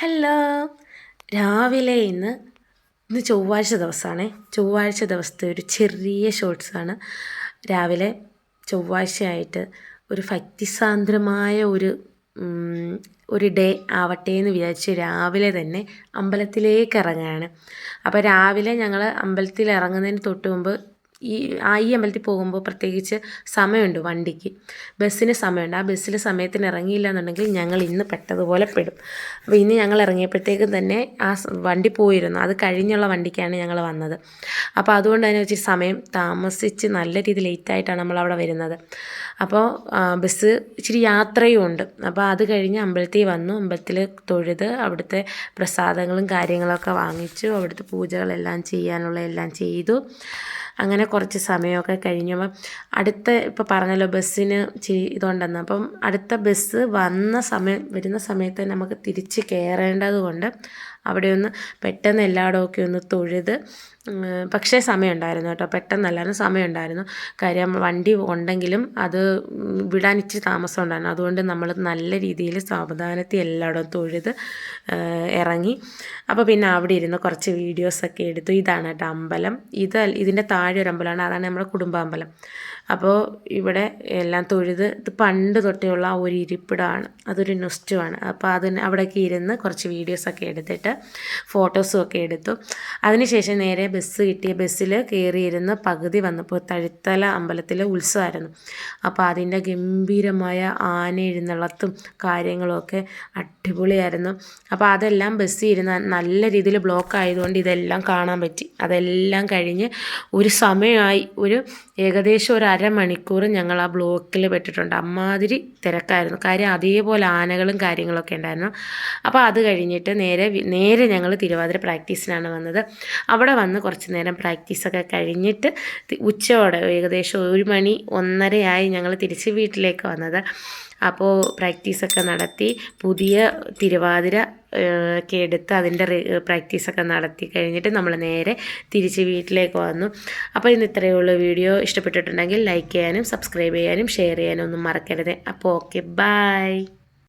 Hello, രാവിലെ ഇന്ന് ചൊവ്വാഴ്ച ദിവസമാണ്. ചൊവ്വാഴ്ച ദിവസത്തെ ഒരു ചെറിയ ഷോർട്സാണ്. രാവിലെ ചൊവ്വാഴ്ചയായിട്ട് ഒരു ഭക്തിസാന്ദ്രമായ ഒരു ഡേ ആവട്ടെ എന്ന് വിചാരിച്ച് രാവിലെ തന്നെ അമ്പലത്തിലേക്ക് ഇറങ്ങുകയാണ്. അപ്പോൾ രാവിലെ ഞങ്ങൾ അമ്പലത്തിൽ ഇറങ്ങുന്നതിന് തൊട്ട് മുമ്പ് ഈ അമ്പലത്തിൽ പോകുമ്പോൾ പ്രത്യേകിച്ച് സമയമുണ്ട്. വണ്ടിക്ക് ബസ്സിന് സമയമുണ്ട്. ആ ബസ്സിൽ സമയത്തിന് ഇറങ്ങിയില്ല എന്നുണ്ടെങ്കിൽ ഞങ്ങൾ ഇന്ന് പെട്ടതുപോലെ പെടും. അപ്പോൾ ഇന്ന് ഞങ്ങൾ ഇറങ്ങിയപ്പോഴത്തേക്കും തന്നെ വണ്ടി പോയിരുന്നു. അത് കഴിഞ്ഞുള്ള വണ്ടിക്കാണ് ഞങ്ങൾ വന്നത്. അപ്പോൾ അതുകൊണ്ട് തന്നെ വെച്ച് സമയം താമസിച്ച് നല്ല രീതിയിൽ ലേറ്റായിട്ടാണ് നമ്മളവിടെ വരുന്നത്. അപ്പോൾ ബസ് ഇച്ചിരി യാത്രയും ഉണ്ട്. അപ്പോൾ അത് കഴിഞ്ഞ് അമ്പലത്തിൽ വന്നു. അമ്പലത്തിൽ തൊഴുത് അവിടുത്തെ പ്രസാദങ്ങളും കാര്യങ്ങളൊക്കെ വാങ്ങിച്ചു. അവിടുത്തെ പൂജകളെല്ലാം ചെയ്യാനുള്ള എല്ലാം ചെയ്തു. അങ്ങനെ കുറച്ച് സമയമൊക്കെ കഴിഞ്ഞപ്പോൾ ഇപ്പോൾ പറഞ്ഞല്ലോ ബസ്സിന് ഇതുണ്ടെന്ന്. അപ്പം അടുത്ത ബസ് വരുന്ന സമയത്ത് നമുക്ക് തിരിച്ച് കയറേണ്ടത് കൊണ്ട് അവിടെ ഒന്ന് പെട്ടെന്ന് എല്ലായിടമൊക്കെ ഒന്ന് തൊഴുത്. പക്ഷേ സമയമുണ്ടായിരുന്നു കേട്ടോ, പെട്ടെന്നല്ലായിരുന്നു, സമയമുണ്ടായിരുന്നു. കാര്യം വണ്ടി ഉണ്ടെങ്കിലും അത് വിടാൻ ഇച്ചിരി താമസം ഉണ്ടായിരുന്നു. അതുകൊണ്ട് നമ്മൾ നല്ല രീതിയിൽ സാവധാനത്തിൽ എല്ലായിടവും തൊഴുത് ഇറങ്ങി. അപ്പോൾ പിന്നെ അവിടെ ഇരുന്ന് കുറച്ച് വീഡിയോസൊക്കെ എടുത്തു. ഇതാണ് കേട്ടോ അമ്പലം. ഇതിൻ്റെ താഴെ ഒരു അമ്പലമാണ്, അതാണ് നമ്മുടെ കുടുംബാമ്പലം. അപ്പോൾ ഇവിടെ എല്ലാം തൊഴുത് ഇത് പണ്ട് തൊട്ടേയുള്ള ആ ഒരു ഇരിപ്പിടമാണ്, അതൊരു നൊസ്റ്റുമാണ്. അപ്പോൾ അവിടേക്ക് ഇരുന്ന് കുറച്ച് വീഡിയോസൊക്കെ എടുത്തിട്ട് ഫോട്ടോസും ഒക്കെ എടുത്തു. അതിനുശേഷം നേരെ ബസ് കിട്ടിയ ബസ്സിൽ കയറിയിരുന്ന് പകുതി വന്നപ്പോൾ തഴുത്തല അമ്പലത്തിലെ ഉത്സവമായിരുന്നു. അപ്പോൾ അതിൻ്റെ ഗംഭീരമായ ആന എഴുന്നള്ളത്തും കാര്യങ്ങളുമൊക്കെ അടിപൊളിയായിരുന്നു. അപ്പോൾ അതെല്ലാം ബസ്സിൽ ഇരുന്ന് നല്ല രീതിയിൽ ബ്ലോക്ക് ആയതുകൊണ്ട് ഇതെല്ലാം കാണാൻ പറ്റി. അതെല്ലാം കഴിഞ്ഞ് ഒരു സമയമായി, ഏകദേശം ഒരു അരമണിക്കൂർ ഞങ്ങൾ ആ ബ്ലോക്കിൽ പെട്ടിട്ടുണ്ട്. അമ്മാതിരി തിരക്കായിരുന്നു. കാര്യം അതേപോലെ ആനകളും കാര്യങ്ങളൊക്കെ ഉണ്ടായിരുന്നു. അപ്പോൾ അത് കഴിഞ്ഞിട്ട് നേരെ ഞങ്ങൾ തിരുവാതിര പ്രാക്ടീസിനാണ് വന്നത്. അവിടെ വന്ന് കുറച്ച് നേരം പ്രാക്ടീസൊക്കെ കഴിഞ്ഞിട്ട് ഉച്ചയോടെ ഏകദേശം 1 മണി 1:30 ഞങ്ങൾ തിരിച്ച് വീട്ടിലേക്ക് വന്നത്. അപ്പോൾ പ്രാക്ടീസൊക്കെ നടത്തി പുതിയ തിരുവാതിര ഒക്കെ എടുത്ത് അതിൻ്റെ പ്രാക്ടീസൊക്കെ നടത്തി കഴിഞ്ഞിട്ട് നമ്മൾ നേരെ തിരിച്ച് വീട്ടിലേക്ക് വന്നു. അപ്പോൾ ഇന്ന് ഇത്രയേ ഉള്ളൂ. വീഡിയോ ഇഷ്ടപ്പെട്ടിട്ടുണ്ടെങ്കിൽ ലൈക്ക് ചെയ്യാനും സബ്സ്ക്രൈബ് ചെയ്യാനും ഷെയർ ചെയ്യാനും ഒന്നും മറക്കരുത്. അപ്പോൾ ഓക്കെ, ബൈ.